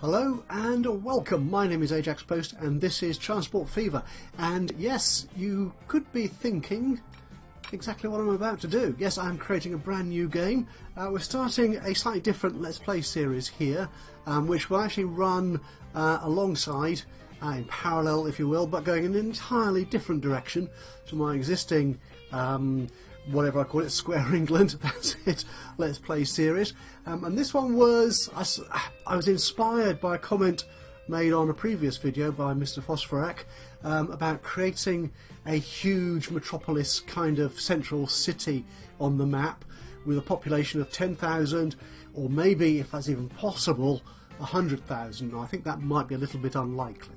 Hello and welcome, my name is Ajaxpost and this is Transport Fever, and yes, you could be thinking exactly what I'm about to do. Yes, I'm creating a brand new game. We're starting a slightly different Let's Play series here, which will actually run alongside, in parallel if you will, but going in an entirely different direction to my existing whatever I call it, Square England, that's it, Let's Play series. And this one was, I was inspired by a comment made on a previous video by Mr. Phosphorak about creating a huge metropolis kind of central city on the map with a population of 10,000, or maybe, if that's even possible, 100,000. I think that might be a little bit unlikely.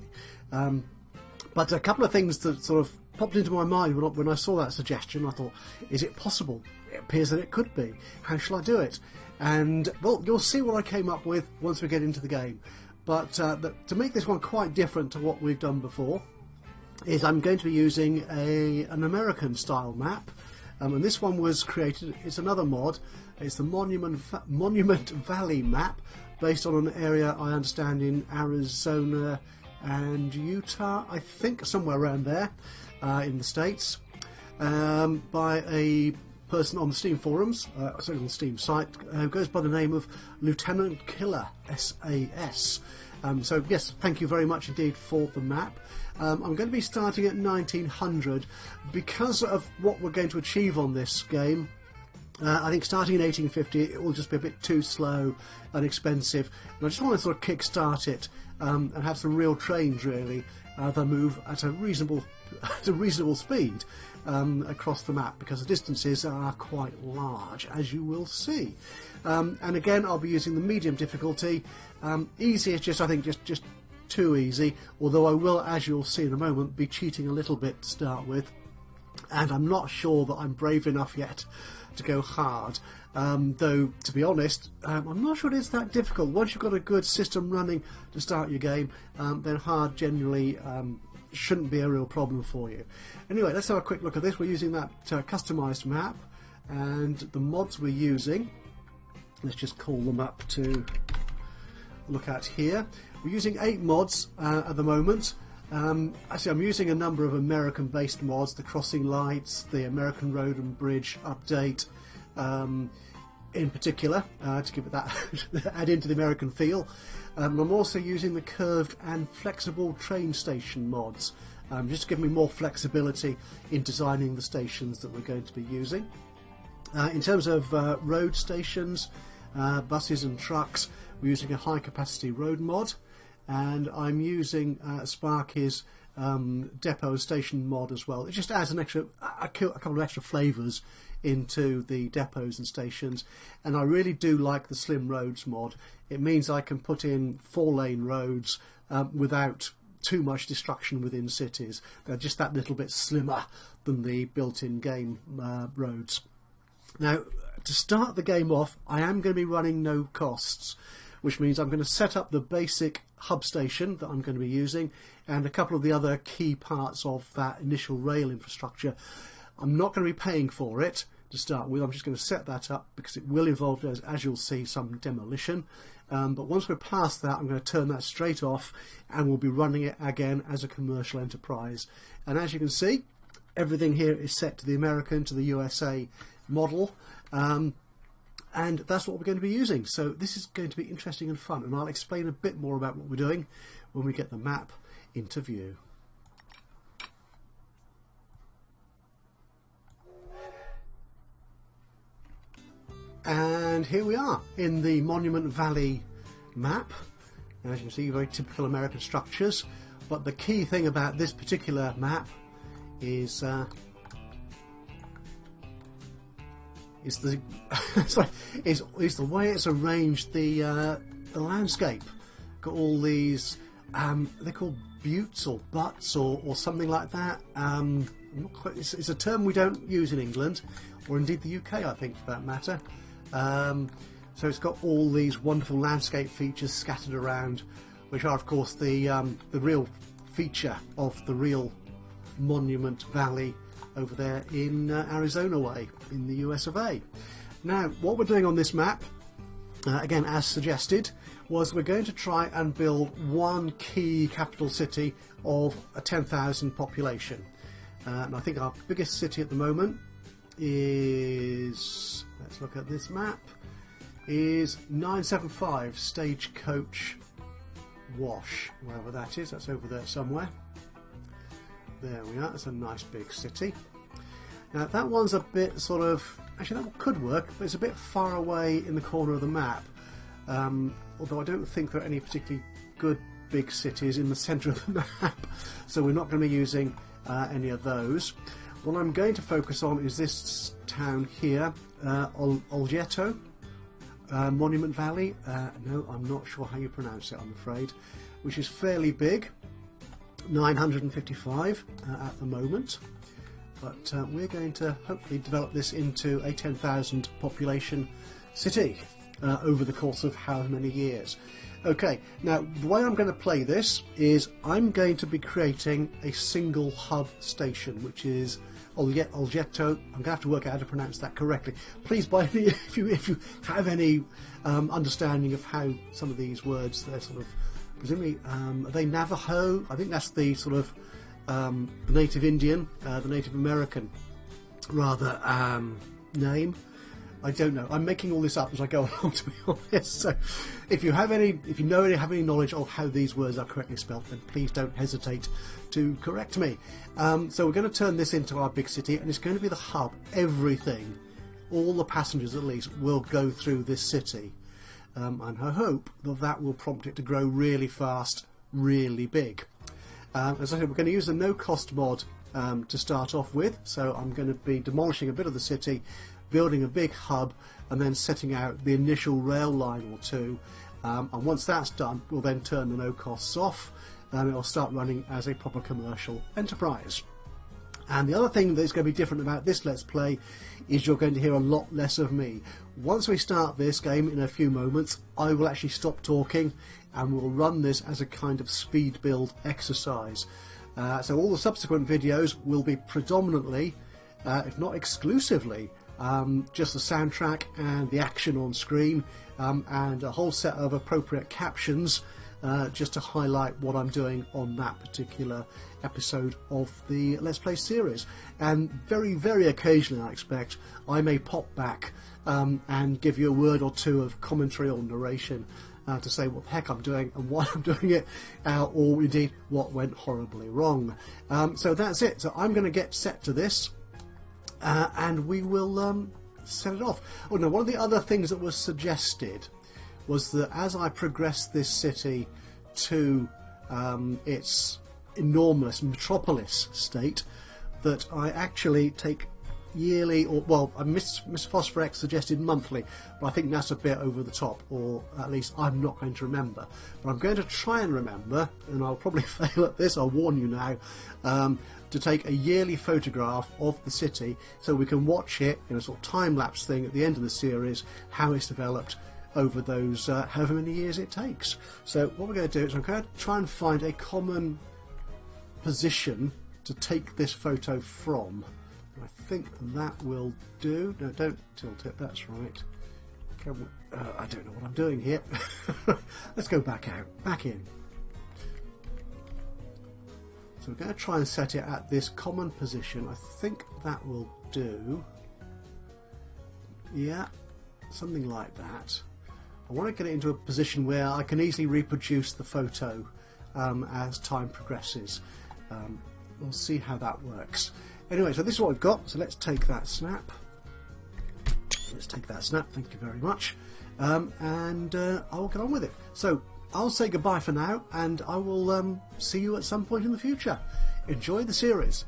But a couple of things that sort of popped into my mind when I saw that suggestion. I thought, is it possible? It appears that it could be. How shall I do it? And, well, you'll see what I came up with once we get into the game. But to make this one quite different to what we've done before, is I'm going to be using an American style map. And this one was created, it's another mod, it's the Monument Valley map, based on an area I understand in Arizona and Utah, I think, somewhere around there in the States, by a person on the Steam forums, sorry, on the Steam site, who goes by the name of Lieutenant Killer SAS. So yes, thank you very much indeed for the map. I'm going to be starting at 1900 because of what we're going to achieve on this game. I think starting in 1850 it will just be a bit too slow and expensive, and I just want to sort of kick-start it and have some real trains really that move at a reasonable speed across the map, because the distances are quite large, as you will see. And again, I'll be using the medium difficulty. Easy is just, I think, just too easy, although I will, as you'll see in a moment, be cheating a little bit to start with, and I'm not sure that I'm brave enough yet to go hard, though to be honest, I'm not sure it's that difficult. Once you've got a good system running to start your game, then hard generally shouldn't be a real problem for you. Anyway, let's have a quick look at this. We're using that customised map, and the mods we're using, let's just call them up to look at here. We're using 8 mods at the moment. Actually, I'm using a number of American-based mods, the crossing lights, the American Road and Bridge update, in particular, to give it that add into the American feel. I'm also using the curved and flexible train station mods, just to give me more flexibility in designing the stations that we're going to be using. In terms of road stations, buses and trucks, we're using a high-capacity road mod. And I'm using Sparky's depot station mod as well. It just adds a couple of extra flavours into the depots and stations, and I really do like the slim roads mod. It means I can put in 4-lane roads without too much destruction within cities. They're just that little bit slimmer than the built-in game roads. Now, to start the game off, I am going to be running no costs, which means I'm going to set up the basic hub station that I'm going to be using and a couple of the other key parts of that initial rail infrastructure. I'm not going to be paying for it to start with. I'm just going to set that up because it will involve, as you'll see, some demolition. But once we're past that, I'm going to turn that straight off and we'll be running it again as a commercial enterprise. And as you can see, everything here is set to the American, to the USA model. And that's what we're going to be using. So this is going to be interesting and fun, and I'll explain a bit more about what we're doing when we get the map into view. And here we are in the Monument Valley map. As you can see, very typical American structures, but the key thing about this particular map is the is the way it's arranged the landscape. Got all these they're called buttes or butts or something like that. I'm not quite, it's a term we don't use in England, or indeed the UK, I think, for that matter. So it's got all these wonderful landscape features scattered around, which are of course the real feature of the real Monument Valley over there in Arizona way, in the US of A. Now, what we're doing on this map, again as suggested, was we're going to try and build one key capital city of a 10,000 population. And I think our biggest city at the moment is, let's look at this map, is 975 Stagecoach Wash, wherever that is. That's over there somewhere. There we are. That's a nice big city. Now that one's a bit sort of, actually that could work, but it's a bit far away in the corner of the map. Although I don't think there are any particularly good big cities in the centre of the map, so we're not going to be using any of those. What I'm going to focus on is this town here, Oljeto, Monument Valley. No, I'm not sure how you pronounce it, I'm afraid, which is fairly big, 955 at the moment. But we're going to hopefully develop this into a 10,000 population city over the course of how many years. Okay, now the way I'm going to play this is I'm going to be creating a single hub station, which is Oljeto. I'm going to have to work out how to pronounce that correctly. Please, by me, if you have any understanding of how some of these words, they're sort of, presumably, are they Navajo? I think that's the sort of the native Indian, the Native American, rather, name. I don't know. I'm making all this up as I go along, to be honest. So, if you have any knowledge of how these words are correctly spelled, then please don't hesitate to correct me. So we're going to turn this into our big city, and it's going to be the hub. Everything, all the passengers at least, will go through this city, and I hope that will prompt it to grow really fast, really big. As I said, we're going to use the no-cost mod to start off with. So I'm going to be demolishing a bit of the city, building a big hub, and then setting out the initial rail line or two. And once that's done, we'll then turn the no costs off, and it'll start running as a proper commercial enterprise. And the other thing that's going to be different about this Let's Play is you're going to hear a lot less of me. Once we start this game in a few moments, I will actually stop talking and we'll run this as a kind of speed build exercise. So all the subsequent videos will be predominantly, if not exclusively, just the soundtrack and the action on screen, and a whole set of appropriate captions just to highlight what I'm doing on that particular episode of the Let's Play series. And very, very occasionally, I expect, I may pop back and give you a word or two of commentary or narration to say what the heck I'm doing and why I'm doing it, or indeed what went horribly wrong. So that's it. So I'm going to get set to this. And we will set it off. Oh no, one of the other things that was suggested was that as I progress this city to its enormous metropolis state, that I actually take yearly, or well, Miss Phosphorex suggested monthly, but I think that's a bit over the top, or at least I'm not going to remember. But I'm going to try and remember, and I'll probably fail at this, I'll warn you now, to take a yearly photograph of the city so we can watch it in a sort of time-lapse thing at the end of the series, how it's developed over those however many years it takes. So what we're going to do is I'm going to try and find a common position to take this photo from. I think that will do. No, don't tilt it, that's right. I don't know what I'm doing here. Let's go back out, back in. So we're going to try and set it at this common position. I think that will do. Yeah, something like that. I want to get it into a position where I can easily reproduce the photo as time progresses. We'll see how that works. Anyway, so this is what we've got. So let's take that snap. Let's take that snap. Thank you very much. And I'll get on with it. So I'll say goodbye for now, and I will see you at some point in the future. Enjoy the series.